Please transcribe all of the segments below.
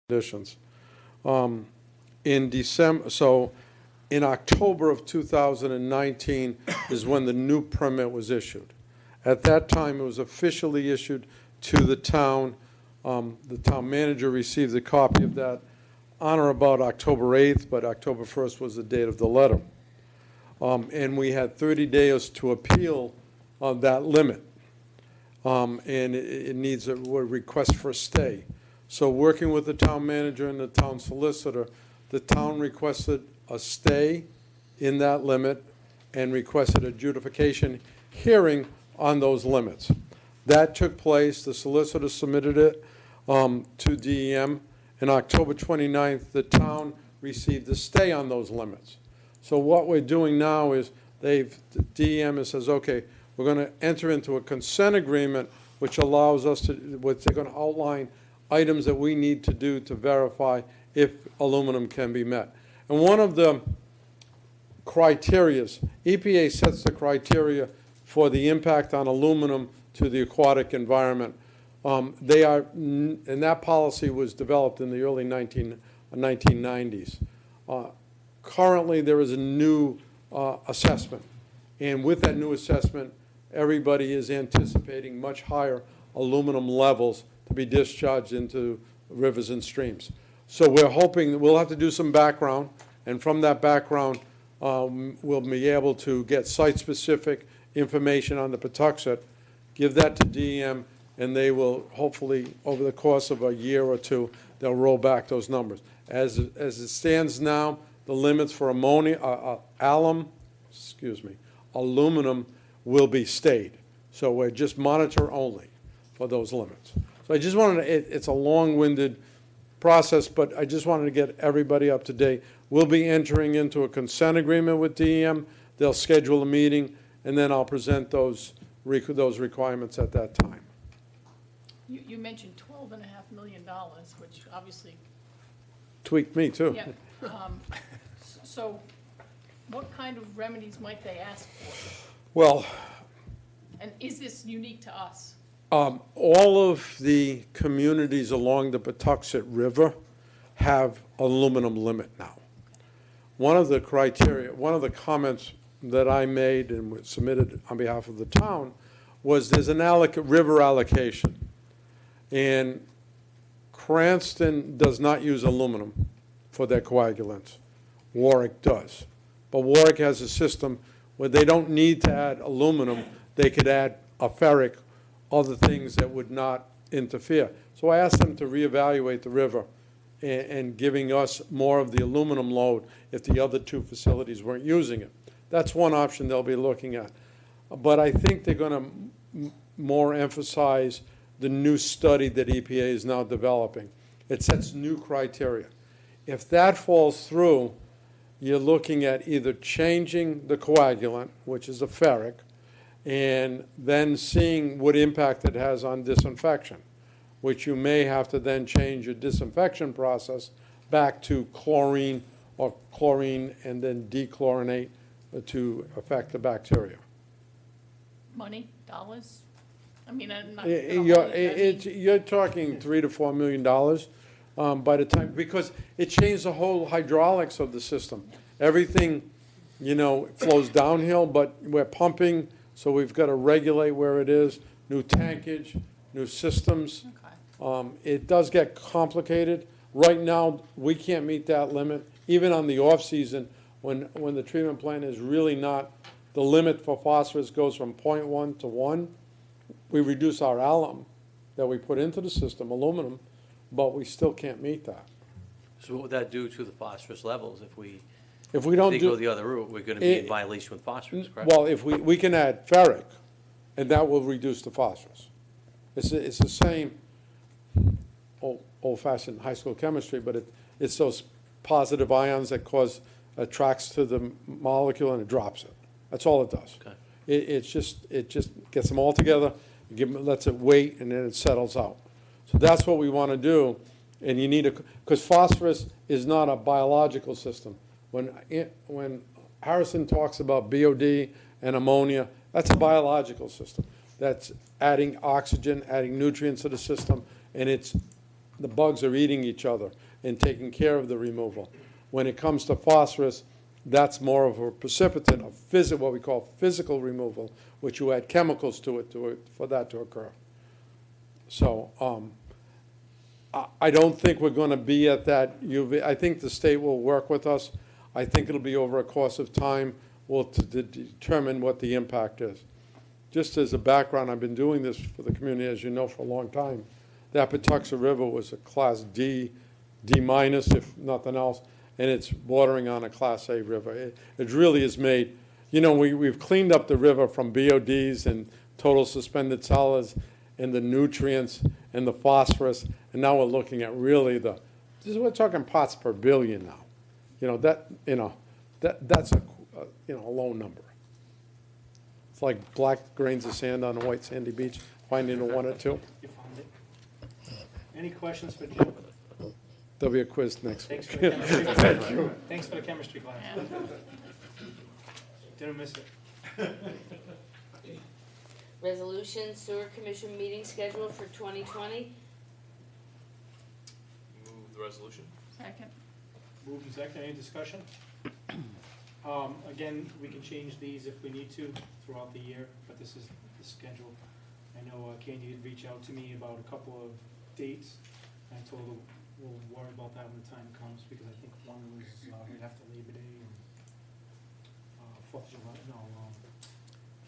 conditions. In December, so in October of 2019 is when the new permit was issued. At that time, it was officially issued to the town. The town manager received a copy of that on or about October 8th, but October 1st was the date of the letter. And we had 30 days to appeal that limit. And it needs a request for a stay. So working with the town manager and the town solicitor, the town requested a stay in that limit and requested adjudication hearing on those limits. That took place. The solicitor submitted it to DEM. And October 29th, the town received a stay on those limits. So what we're doing now is DEM says, okay, we're going to enter into a consent agreement which allows us to, which they're going to outline items that we need to do to verify if aluminum can be met. And one of the criterias, EPA sets the criteria for the impact on aluminum to the aquatic environment. And that policy was developed in the early 1990s. Currently, there is a new assessment. And with that new assessment, everybody is anticipating much higher aluminum levels to be discharged into rivers and streams. So we're hoping that we'll have to do some background, and from that background, we'll be able to get site-specific information on the Patuxent, give that to DEM, and they will hopefully, over the course of a year or two, they'll roll back those numbers. As it stands now, the limits for aluminum will be stayed. So we're just monitor only for those limits. So I just wanted to, it's a long-winded process, but I just wanted to get everybody up to date. We'll be entering into a consent agreement with DEM. They'll schedule a meeting, and then I'll present those requirements at that time. You mentioned $12.5 million, which obviously Tweaked me, too. yeah. So what kind of remedies might they ask for? Well, And is this unique to us? all of the communities along the Patuxent River have aluminum limit now. One of the criteria, one of the comments that I made and was submitted on behalf of the town was there's an river allocation. And Cranston does not use aluminum for their coagulants. Warwick does. But Warwick has a system where they don't need to add aluminum. They could add a ferric, other things that would not interfere. So I asked them to reevaluate the river and giving us more of the aluminum load if the other two facilities weren't using it. That's one option they'll be looking at. But I think they're going to more emphasize the new study that EPA is now developing. It sets new criteria. If that falls through, you're looking at either changing the coagulant, which is a ferric, and then seeing what impact it has on disinfection, which you may have to then change your disinfection process back to chlorine or chlorine and then dechlorinate to affect the bacteria. Money, dollars? I mean, I'm not. You're talking $3 to $4 million by the time, because it changed the whole hydraulics of the system. Everything, flows downhill, but we're pumping, so we've got to regulate where it is, new tankage, new systems. Okay. It does get complicated. Right now, we can't meet that limit, even on the off-season, when the treatment plant is really not, the limit for phosphorus goes from 0.1 to 1. We reduce our alum that we put into the system, aluminum, but we still can't meet that. So what would that do to the phosphorus levels if we don't go the other route? We're going to be in violation with phosphorus, correct? Well, if we can add ferric, and that will reduce the phosphorus. It's the same old-fashioned high school chemistry, but it's those positive ions that attracts to the molecule and it drops it. That's all it does. Okay. It just gets them all together, lets it wait, and then it settles out. So that's what we want to do, and you need because phosphorus is not a biological system. When Harrison talks about BOD and ammonia, that's a biological system. That's adding oxygen, adding nutrients to the system, and it's the bugs are eating each other and taking care of the removal. When it comes to phosphorus, that's more of a precipitant of what we call physical removal, which you add chemicals to it for that to occur. So I don't think we're going to be at that UV. I think the state will work with us. I think it'll be over a course of time. We'll determine what the impact is. Just as a background, I've been doing this for the community, as you know, for a long time. The Patuxent River was a Class D, D minus, if nothing else, and it's bordering on a Class A river. It really is made, you know, we've cleaned up the river from BODs and total suspended solids and the nutrients and the phosphorus, and now we're looking at really we're talking parts per billion now. That's a low number. It's like black grains of sand on a white sandy beach, finding a 1 or 2. You found it. Any questions for Jim? There'll be a quiz next Thanks week. for the chemistry class. Thank you. Thanks for the chemistry class. Didn't miss it. Resolution Sewer Commission meeting scheduled for 2020. Move the resolution. Second. Moved and second, any discussion? Again, we can change these if we need to throughout the year, but this is the schedule. I know Candy did reach out to me about a couple of dates. I told her we'll worry about that when the time comes, because I think one was right after Labor Day and 4th of July, no,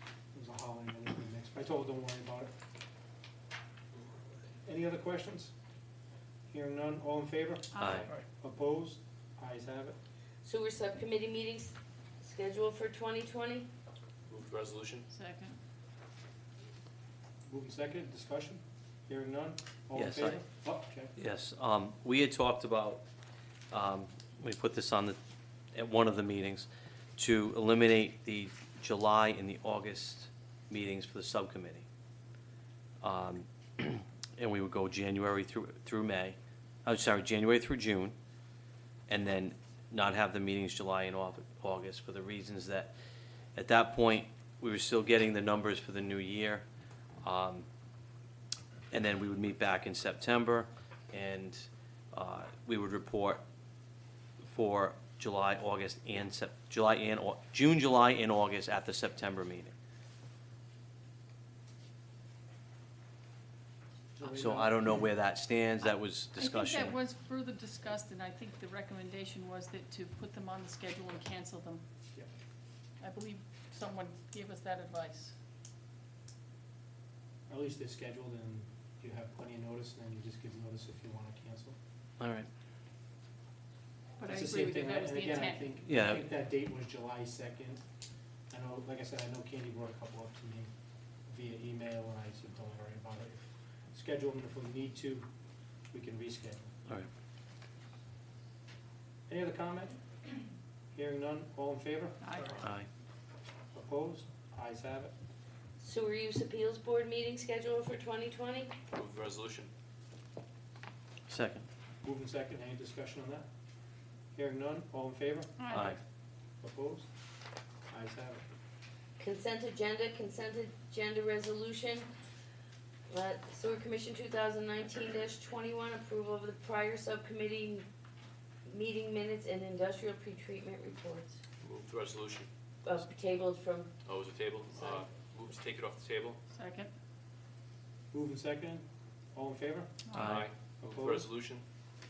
it was a holiday that was mixed. I told her don't worry about it. Any other questions? Hearing none, all in favor? Aye. Opposed? Ayes have it. Sewer Subcommittee meetings scheduled for 2020. Move the resolution. Second. Moving second, discussion? Hearing none, all in Yes, favor? Oh, okay. Yes, we had talked about, we put this on at one of the meetings, to eliminate the July and the August meetings for the subcommittee. And we would go January through May, January through June, and then not have the meetings July and August, for the reasons that, at that point, we were still getting the numbers for the new year. And then we would meet back in September, and we would report for July, August, and June, July, and August at the September meeting. So I don't know where that stands. That was I discussion. think that was further discussed, and I think the recommendation was that to put them on the schedule and cancel them. Yep. I believe someone gave us that advice. At least they're scheduled and you have plenty of notice, and then you just give notice if you want to cancel. All right. But I It's the agree same with you, thing, that was and the again, I intent. think, Yeah. I think that date was July 2nd. I know, like I said, I know Candy brought a couple up to me via email, and I said, don't worry about it. Schedule them, if we need to, we can reschedule. All right. Any other comment? Hearing none, all in favor? Aye. Aye. Opposed? Ayes have it. Sewer Use Appeals Board meeting scheduled for 2020. Move the resolution. Second. Moving second, any discussion on that? Hearing none, all in favor? Aye. Opposed? Ayes have it. Consent agenda resolution. Sewer Commission 2019-21, approval of the prior subcommittee meeting minutes and industrial pretreatment reports. Move the resolution. Tabled from, Oh, it was a table? Sorry. Move to take it off the table. Second. Moving second, all in favor? Aye. Move the Opposed? resolution.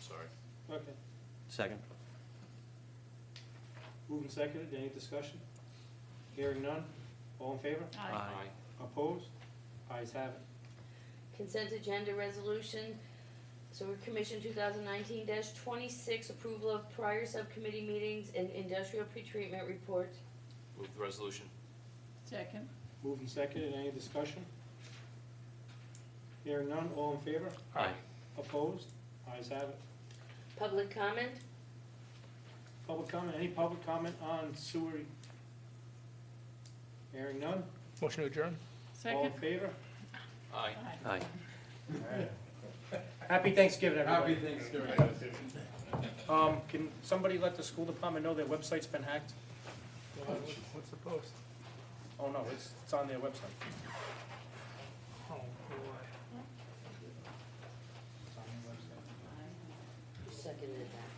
Sorry. Okay. Second. Moving second, any discussion? Hearing none, all in favor? Aye. Opposed? Ayes have it. consent agenda resolution. Sewer Commission 2019-26, approval of prior subcommittee meetings and industrial pretreatment reports. Move the resolution. Second. Moving second, any discussion? Hearing none, all in favor? Aye. Opposed? Ayes have it. Public comment. Public comment, any public comment on sewer? Hearing none, Motion to adjourn? all in Second. favor? Aye. Aye. Happy Thanksgiving, everybody. Thanksgiving. Can somebody let the school department know their website's been hacked? What's the post? Oh, no, it's on their website. Oh, boy. It's on their website. seconded that.